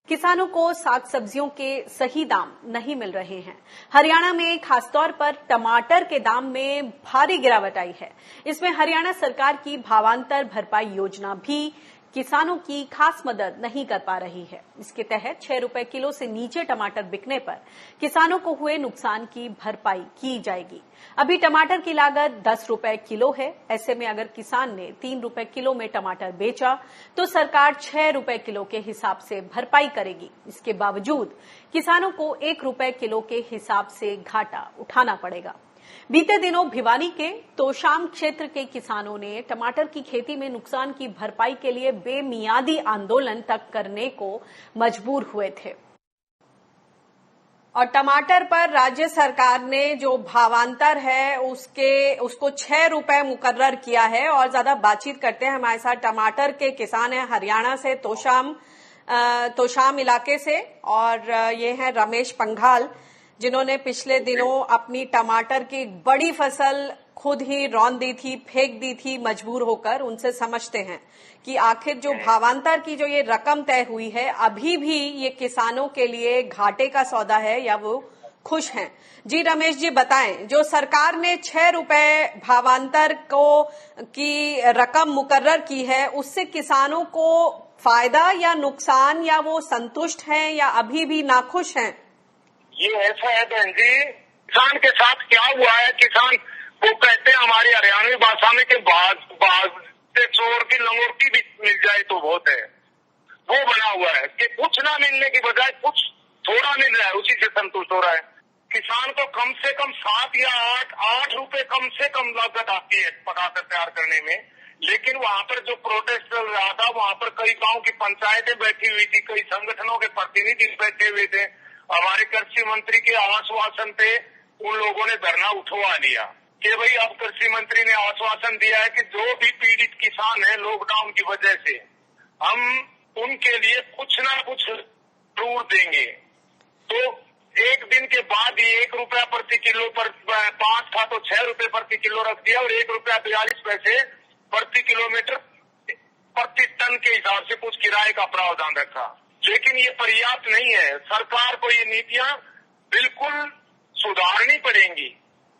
किसानों को साग सब्जियों के सही दाम नहीं मिल रहे हैं। हरियाणा में खासतौर पर टमाटर के दाम में भारी गिरावट आई है। इसमें हरियाणा सरकार की भावांतर भरपाई योजना भी किसानों की खास मदद नहीं कर पा रही है। इसके तहत 6 रुपए किलो से नीचे टमाटर बिकने पर किसानों को हुए नुकसान की भरपाई की जाएगी। अभी टमाटर की लागत 10 रुपए किलो है। ऐसे में अगर किसान ने 3 रुपए किलो में टमाटर बेचा तो सरकार 6 रुपए किलो के हिसाब से भरपाई करेगी। इसके बावजूद किसानों को 1 रुपए किलो के हिसाब से घाटा उठाना पड़ेगा। बीते दिनों भिवानी के तोशाम क्षेत्र के किसानों ने टमाटर की खेती में नुकसान की भरपाई के लिए बेमियादी आंदोलन तक करने को मजबूर हुए थे। और टमाटर पर राज्य सरकार ने जो भावांतर है उसको 6 रुपए मुकर्रर किया है। और ज्यादा बातचीत करते हैं, हमारे साथ टमाटर के किसान हैं हरियाणा से, तोशाम इलाके से, और ये हैं रमेश पंघाल, जिन्होंने पिछले दिनों अपनी टमाटर की बड़ी फसल खुद ही रौंद दी थी, फेंक दी थी मजबूर होकर। उनसे समझते हैं कि आखिर जो भावांतर की जो ये रकम तय हुई है, अभी भी ये किसानों के लिए घाटे का सौदा है या वो खुश हैं। जी रमेश जी, बताएं, जो सरकार ने 6 रुपए भावांतर की रकम मुकर्रर की है, उससे किसानों को फायदा या नुकसान, या वो संतुष्ट हैं या अभी भी नाखुश हैं? ये ऐसा है बहन जी, किसान के साथ क्या हुआ है, किसान वो कहते हैं हमारी हरियाणवी भाषा में कि बाज से चोर की लंगोटी भी मिल जाए तो बहुत है। वो बना हुआ है कि कुछ ना मिलने की बजाय कुछ थोड़ा मिल रहा है, उसी से संतुष्ट हो रहा है। किसान को कम से कम 7 या 8 रुपए कम से कम लागत आती है पकाकर तैयार करने में। लेकिन वहाँ पर जो प्रोटेस्ट चल रहा था, वहाँ पर कई गाँव की पंचायतें बैठी हुई थी, कई संगठनों के प्रतिनिधि बैठे हुए थे। हमारे कृषि मंत्री के आश्वासन पे उन लोगों ने धरना उठवा लिया कि भाई अब कृषि मंत्री ने आश्वासन दिया है कि जो भी पीड़ित किसान है लॉकडाउन की वजह से, हम उनके लिए कुछ ना कुछ जरूर देंगे। तो एक दिन के बाद ही 1 रुपया प्रति किलो पर 5 था तो 6 रुपए प्रति किलो रख दिया, और 1 रुपया 42 पैसे प्रति किलोमीटर प्रति टन के हिसाब से कुछ किराए का प्रावधान रखा। लेकिन ये पर्याप्त नहीं है। सरकार को ये नीतियां बिल्कुल सुधारनी पड़ेंगी।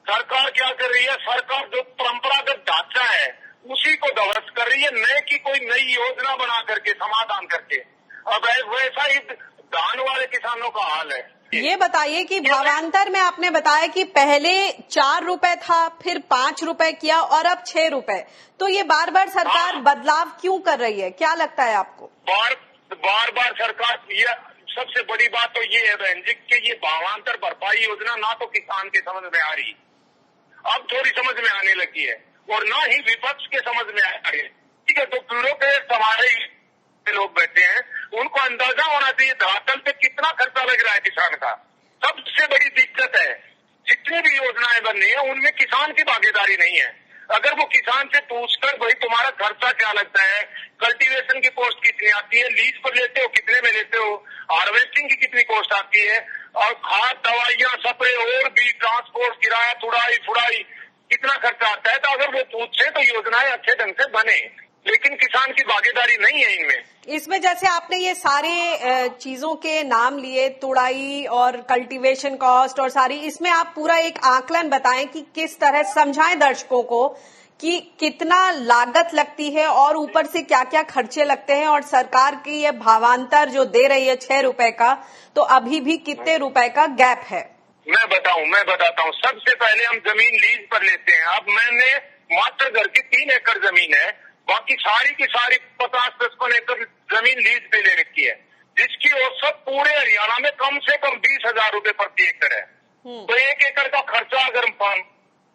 सरकार क्या कर रही है, सरकार जो परंपरागत ढांचा है उसी को ध्वस्त कर रही है, नए की कोई नई योजना बना करके, समाधान करके। अब वैसा ही धान वाले किसानों का हाल है। ये बताइए कि भावांतर में आपने बताया कि पहले 4 रुपए था, फिर 5 रुपए किया और अब 6 रुपए, तो ये बार बार सरकार बदलाव क्यों कर रही है, क्या लगता है आपको? बार बार सरकार, ये सबसे बड़ी बात तो ये है बहन जी कि ये भावांतर भरपाई योजना ना तो किसान के समझ में आ रही, अब थोड़ी समझ में आने लगी है, और ना ही विपक्ष के समझ में आ रही है। ठीक है, तो ब्यूरोक्रेट हमारे लोग बैठे हैं, उनको अंदाजा होना चाहिए धरातल पे कितना खर्चा लग रहा है किसान का। सबसे बड़ी दिक्कत है, जितनी भी योजनाएं बन रही है उनमें किसान की भागीदारी नहीं है। अगर वो किसान से पूछकर भाई तुम्हारा खर्चा क्या लगता है, कल्टीवेशन की कॉस्ट कितनी आती है, लीज पर लेते हो कितने में लेते हो, हार्वेस्टिंग की कितनी कॉस्ट आती है, और खाद दवाइयाँ स्प्रे और भी ट्रांसपोर्ट किराया तुड़ाई फुड़ाई कितना खर्चा आता है, तो अगर वो पूछे तो योजनाएं अच्छे ढंग से बने। लेकिन किसान की भागीदारी नहीं है इनमें। इसमें जैसे आपने ये सारे चीजों के नाम लिए, तुड़ाई और कल्टीवेशन कॉस्ट और सारी, इसमें आप पूरा एक आकलन बताएं कि किस तरह समझाएं दर्शकों को कि कितना लागत लगती है और ऊपर से क्या क्या खर्चे लगते हैं, और सरकार की ये भावांतर जो दे रही है 6 रुपए का, तो अभी भी कितने रुपए का गैप है? मैं बताता हूँ। सबसे पहले हम जमीन लीज पर लेते हैं। अब मैंने मात्र घर की 3 एकड़ जमीन है, बाकी सारी की सारी 50-55 एकड़ जमीन लीज पे ले रखी है, जिसकी औसत पूरे हरियाणा में कम से कम 20,000 रुपए प्रति एकड़ है। तो 1 एकड़ का खर्चा अगर हम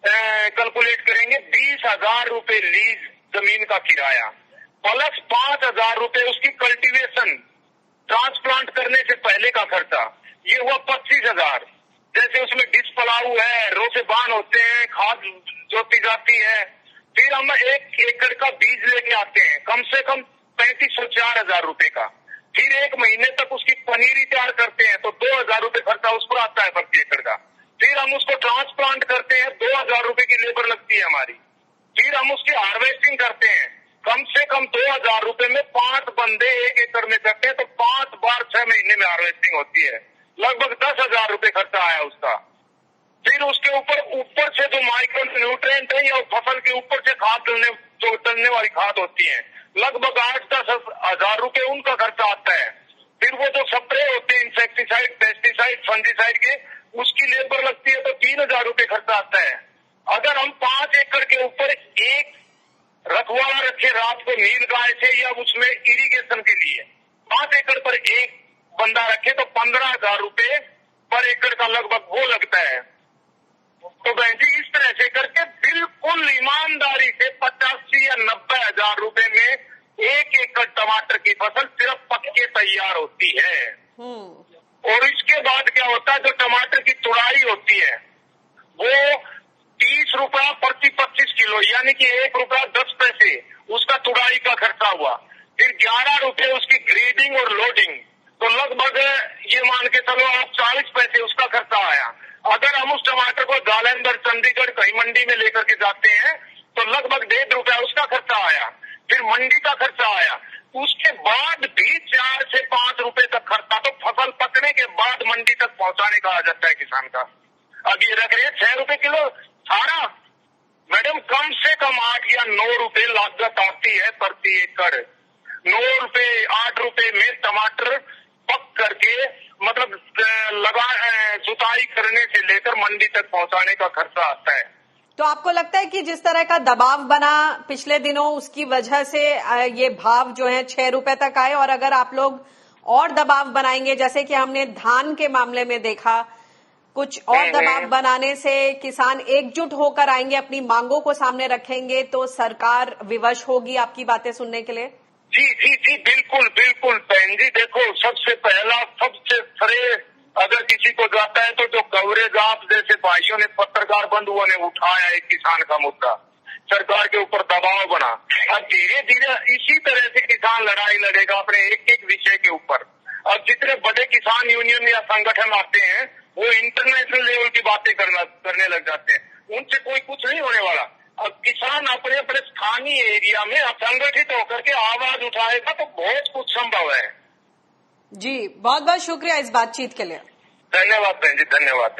कैलकुलेट करेंगे, 20,000 रुपए लीज जमीन का किराया, प्लस 5,000 रुपए उसकी कल्टीवेशन ट्रांसप्लांट करने से पहले का खर्चा, ये हुआ 25,000। जैसे उसमें डिस पलाऊ है, रो से बान होते हैं, खाद जोती जाती है, फिर हम 1 एकड़ का बीज लेके आते हैं, कम से कम 3,504,000 रुपए का, फिर 1 महीने तक उसकी पनीरी तैयार करते हैं तो 2,000 रुपए खर्चा उस पर आता है प्रति एकड़ का, फिर हम उसको ट्रांसप्लांट करते हैं, 2,000 रुपए की लेबर लगती है हमारी, फिर हम उसकी हार्वेस्टिंग करते हैं, कम से कम 2,000 रुपए में 5 बंदे 1 एकड़ में करते हैं, तो 5 बार 6 महीने हार्वेस्टिंग होती है, लगभग 10,000 रुपए खर्चा आया उसका। फिर उसके ऊपर से जो माइक्रो न्यूट्रिएंट है या फसल के ऊपर से खाद डलने वाली खाद होती है, लगभग 8-10 हजार रुपए उनका खर्चा आता है। फिर वो जो स्प्रे होते हैं इंसेक्टिसाइड, पेस्टिसाइड, फंजीसाइड के, उसकी लेबर लगती है तो 3,000 रुपए खर्चा आता है। अगर हम 5 एकड़ के ऊपर एक रखवाला रखे रात को नील गाय से या उसमें इरिगेशन के लिए 5 एकड़ पर एक बंदा रखे तो 15,000 रुपए पर एकड़ का लगभग वो लगता है। तो बहन जी इस तरह से करके बिल्कुल ईमानदारी से 85 या 90 हजार रुपए में 1 एकड़ टमाटर की फसल सिर्फ पक के तैयार होती है। और इसके बाद क्या होता है, जो टमाटर की तुड़ाई होती है वो 30 रुपया प्रति 25 किलो, यानी कि 1 रुपया 10 पैसे उसका तुड़ाई का खर्चा हुआ। फिर 11 रुपए उसकी ग्रेडिंग और लोडिंग, तो लगभग ये मान के चलो आप 40 पैसे उसका खर्चा आया। अगर हम उस टमाटर को जालंधर, चंडीगढ़ कहीं मंडी में लेकर के जाते हैं तो लगभग 1.5 रुपया उसका खर्चा आया। फिर मंडी का खर्चा आया, उसके बाद भी 4 से 5 रुपए तक खर्चा, तो फसल पकने के बाद मंडी तक पहुंचाने का आ जाता है किसान का। अब ये रख रहे हैं 6 रुपए किलो सारा, मैडम कम से कम 8 या 9 रुपए लागत आती है प्रति एकड़। 9 रुपए 8 रुपए में टमाटर पक करके मतलब जुताई करने से लेकर मंडी तक पहुंचाने का खर्चा आता है। तो आपको लगता है कि जिस तरह का दबाव बना पिछले दिनों उसकी वजह से ये भाव जो है 6 रुपए तक आए, और अगर आप लोग और दबाव बनाएंगे जैसे कि हमने धान के मामले में देखा, कुछ और दबाव बनाने से किसान एकजुट होकर आएंगे, अपनी मांगों को सामने रखेंगे, तो सरकार विवश होगी आपकी बातें सुनने के लिए? जी बिल्कुल बहन जी, देखो सबसे पहला सबसे फ्रेश अगर किसी को जाता है तो जो कवरेज आप जैसे भाइयों ने, पत्रकार बंधुओं ने उठाया एक किसान का मुद्दा, सरकार के ऊपर दबाव बना। अब धीरे धीरे इसी तरह से किसान लड़ाई लड़ेगा अपने एक विषय के ऊपर। अब जितने बड़े किसान यूनियन या संगठन आते हैं वो इंटरनेशनल लेवल की बातें करने लग जाते हैं, उनसे कोई कुछ नहीं होने वाला। अब किसान अपने अपने स्थानीय एरिया में संगठित होकर के आवाज उठाएगा तो बहुत कुछ संभव है। जी बहुत बहुत शुक्रिया इस बातचीत के लिए। धन्यवाद बहन जी, धन्यवाद।